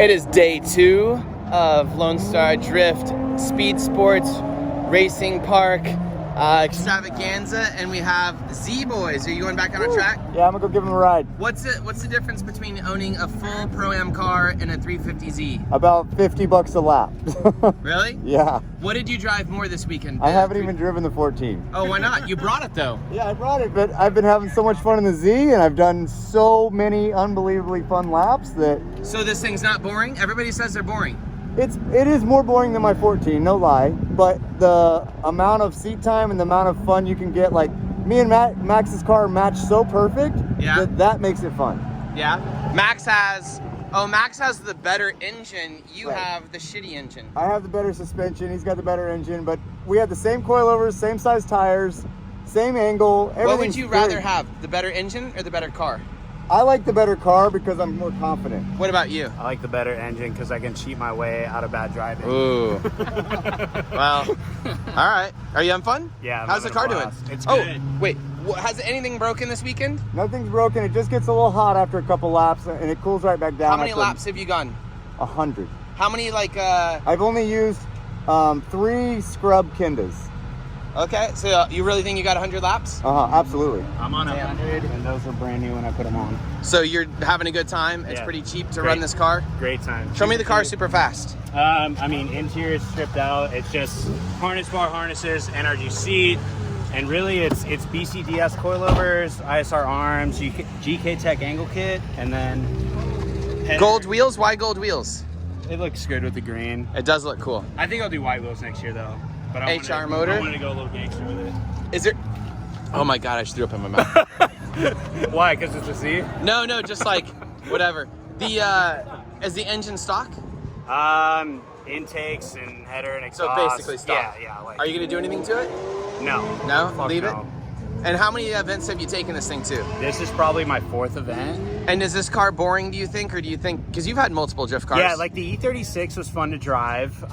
It is day 2 of Lone Star Drift Speed Sports Racing Park extravaganza, and we have Z-Boys. Are you going back on a track? Yeah, I'm gonna go give them a ride. What's the difference between owning a full Pro-Am car and a 350Z? About $50 a lap. Really? Yeah. What did you drive more this weekend? I haven't even driven the 14. Oh, why not? You brought it though. Yeah, I brought it, but I've been having so much fun in the Z, and I've done so many unbelievably fun laps that... So this thing's not boring? Everybody says they're boring. It is more boring than my 14, no lie, but the amount of seat time and the amount of fun you can get, like me and Max's car match so perfect that makes it fun. Yeah. Max has the better engine. You have the shitty engine. I have the better suspension. He's got the better engine, but we had the same coilovers, same size tires, same angle. What would you rather have, the better engine or the better car? I like the better car because I'm more confident. What about you? I like the better engine because I can cheat my way out of bad driving. Ooh. Well, all right. Are you having fun? Yeah. How's the car doing? It's good. Oh, wait. Has anything broken this weekend? Nothing's broken. It just gets a little hot after a couple laps, and it cools right back down. How many laps have you gone? 100. How many, like... I've only used 3 scrub Kindas. Okay, so you really think you got 100 laps? Absolutely. I'm on 100, and those were brand new when I put them on. So you're having a good time? It's pretty cheap to run this car? Great time. Show me the car super fast. I mean, interior is stripped out. It's just harness bar harnesses, NRG seat, and really it's BCDS coilovers, ISR arms, GK Tech angle kit, and then... Gold wheels? Why gold wheels? It looks good with the green. It does look cool. I think I'll do white wheels next year, though. But HR motor? I wanted to go a little gangster with it. Is there... Oh my God, I just threw up in my mouth. Why? Because it's a Z? No, just like, whatever. Is the engine stock? Intakes and header and exhaust. So basically stock. Yeah. Are you gonna do anything to it? No. No? Fuck Leave no. it? And how many events have you taken this thing to? This is probably my 4th event. And is this car boring, do you think? Or do you think, because you've had multiple drift cars. Yeah, like the E36 was fun to drive.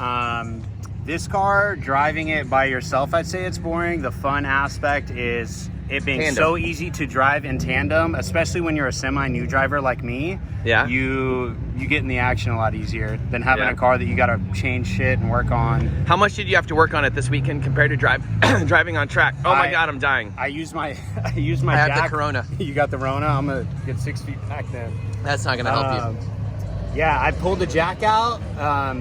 This car, driving it by yourself, I'd say it's boring. The fun aspect is it being so easy to drive in tandem, especially when you're a semi-new driver like me. Yeah. You get in the action a lot easier than having a car that you gotta change shit and work on. How much did you have to work on it this weekend compared to driving on track? Oh my God, I'm dying. I use my I jack. have the Corona. You got the Rona? I'm gonna get 6 feet back then. That's not gonna help you. Yeah, I pulled the jack out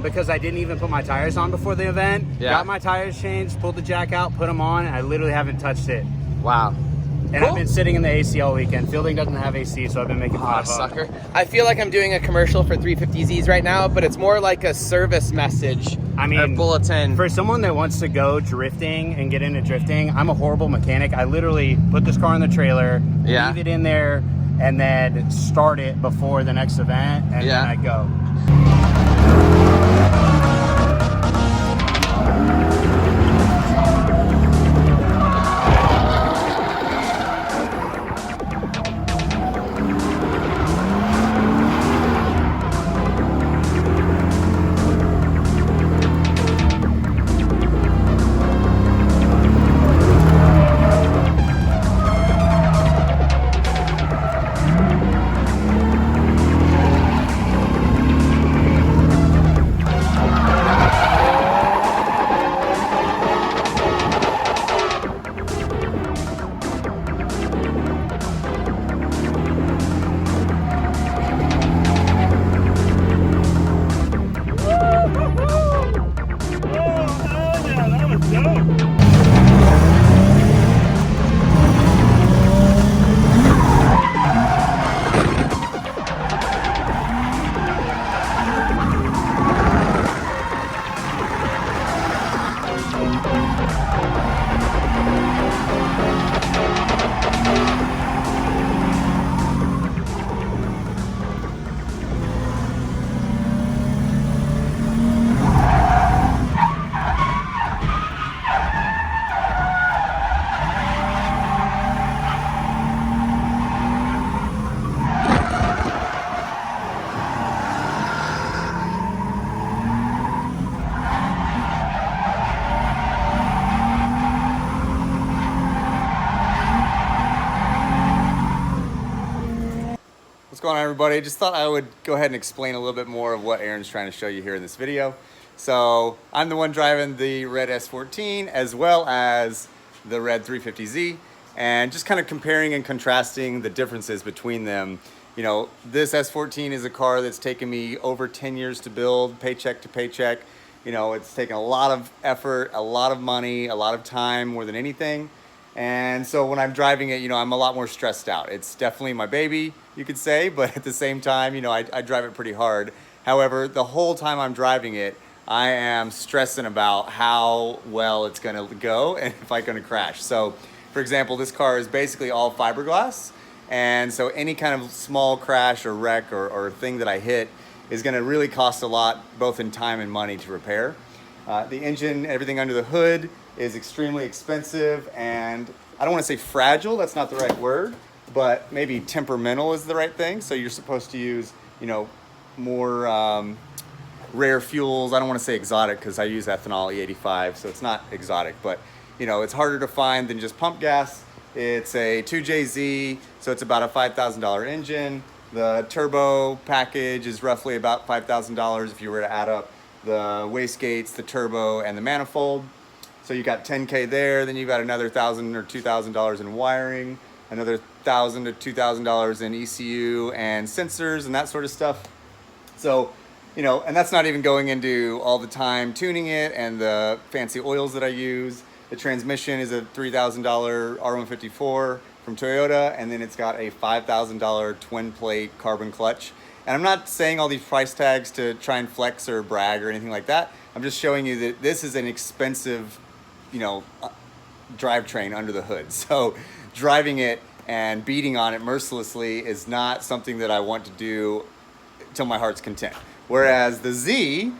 because I didn't even put my tires on before the event. Yeah. Got my tires changed, pulled the jack out, put them on, and I literally haven't touched it. Wow. And I've been sitting in the AC all weekend. Fielding doesn't have AC, so I've been making fun of sucker. I feel like I'm doing a commercial for 350Zs right now, but it's more like a service message. I mean, a bulletin. For someone that wants to go drifting and get into drifting, I'm a horrible mechanic. I literally put this car in the trailer, leave it in there, and then start it before the next event, and then I go. everybody. Just thought I would go ahead and explain a little bit more of what Aaron's trying to show you here in this video. So I'm the one driving the red S14 as well as the red 350Z, and just kind of comparing and contrasting the differences between them. You know, this S14 is a car that's taken me over 10 years to build, paycheck to paycheck. You know, it's taken a lot of effort, a lot of money, a lot of time, more than anything. And so when I'm driving it, you know, I'm a lot more stressed out. It's definitely my baby, you could say, but at the same time, you know, I drive it pretty hard. However, the whole time I'm driving it, I am stressing about how well it's gonna go and if I'm gonna crash. So, for example, this car is basically all fiberglass. And so any kind of small crash or wreck or thing that I hit is gonna really cost a lot, both in time and money to repair. The engine, everything under the hood is extremely expensive, and I don't wanna say fragile, that's not the right word, but maybe temperamental is the right thing. So you're supposed to use, you know, more rare fuels. I don't want to say exotic because I use ethanol E85, so it's not exotic, but you know, it's harder to find than just pump gas. It's a 2JZ, so it's about a $5,000 engine. The turbo package is roughly about $5,000 if you were to add up the wastegates, the turbo, and the manifold. So you got 10K there, then you got another $1,000 or $2,000 in wiring, another $1,000 to $2,000 in ECU and sensors and that sort of stuff. So, you know, and that's not even going into all the time tuning it and the fancy oils that I use. The transmission is a $3,000 R154 from Toyota, and then it's got a $5,000 twin plate carbon clutch. And I'm not saying all these price tags to try and flex or brag or anything like that. I'm just showing you that this is an expensive, you know, drivetrain under the hood. So driving it and beating on it mercilessly is not something that I want to do till my heart's content. Whereas the Z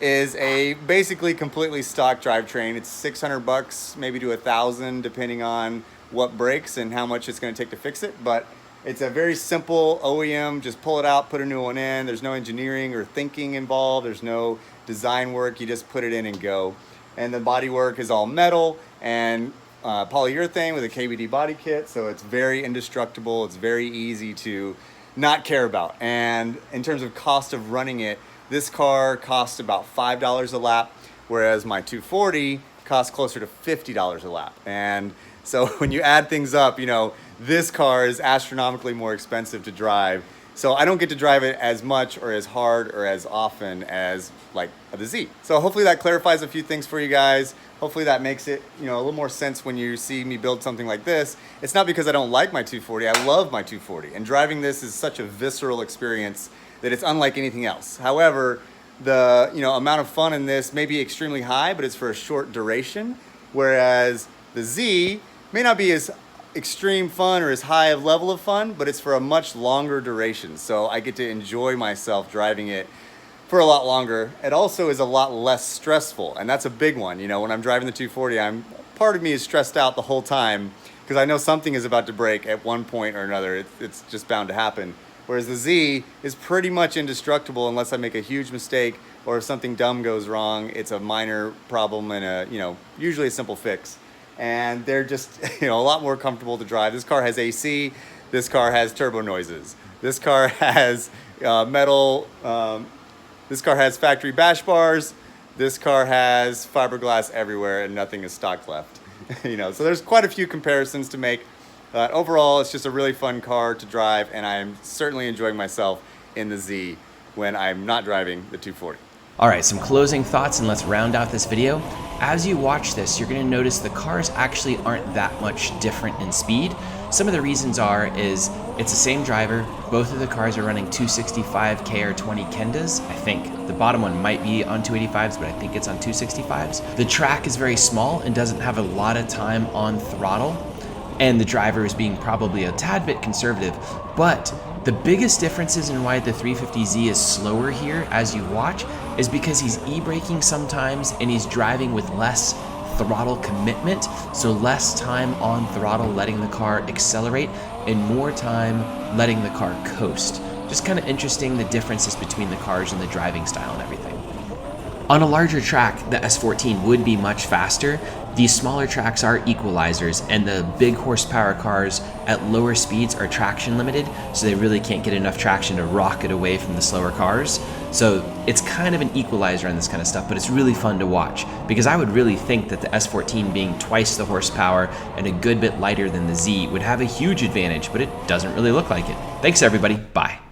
is a basically completely stock drivetrain. It's $600, maybe to $1,000, depending on what breaks and how much it's going to take to fix it. But it's a very simple OEM. Just pull it out, put a new one in. There's no engineering or thinking involved. There's no design work. You just put it in and go. And the body work is all metal and polyurethane with a KBD body kit. So it's very indestructible. It's very easy to not care about. And in terms of cost of running it, this car costs about $5 a lap, whereas my 240 costs closer to $50 a lap. And so when you add things up, you know, this car is astronomically more expensive to drive. So I don't get to drive it as much or as hard or as often as like the Z. So hopefully that clarifies a few things for you guys. Hopefully that makes it, you know, a little more sense when you see me build something like this. It's not because I don't like my 240. I love my 240. And driving this is such a visceral experience that it's unlike anything else. However, the, you know, amount of fun in this may be extremely high, but it's for a short duration. Whereas the Z may not be as extreme fun or as high of level of fun, but it's for a much longer duration. So I get to enjoy myself driving it for a lot longer. It also is a lot less stressful, and that's a big one. You know, when I'm driving the 240, part of me is stressed out the whole time because I know something is about to break at one point or another. It's just bound to happen. Whereas the Z is pretty much indestructible unless I make a huge mistake or if something dumb goes wrong. It's a minor problem and a, you know, usually a simple fix. And they're just, you know, a lot more comfortable to drive. This car has AC. This car has turbo noises. This car has metal. This car has factory bash bars. This car has fiberglass everywhere, and nothing is stock left. You know, so there's quite a few comparisons to make. But overall, it's just a really fun car to drive, and I'm certainly enjoying myself in the Z when I'm not driving the 240. All right, some closing thoughts, and let's round out this video. As you watch this, you're gonna notice the cars actually aren't that much different in speed. Some of the reasons is it's the same driver. Both of the cars are running 265 KR20 Kendas. I think the bottom one might be on 285s, but I think it's on 265s. The track is very small and doesn't have a lot of time on throttle, and the driver is being probably a tad bit conservative. But the biggest differences in why the 350Z is slower here as you watch is because he's e-braking sometimes and he's driving with less throttle commitment, so less time on throttle letting the car accelerate and more time letting the car coast. Just kind of interesting, the differences between the cars and the driving style and everything. On a larger track, the S14 would be much faster, These smaller tracks are equalizers, and the big horsepower cars at lower speeds are traction limited, so they really can't get enough traction to rocket away from the slower cars. So it's kind of an equalizer on this kind of stuff, but it's really fun to watch, because I would really think that the S14 being twice the horsepower and a good bit lighter than the Z would have a huge advantage, but it doesn't really look like it. Thanks everybody, bye.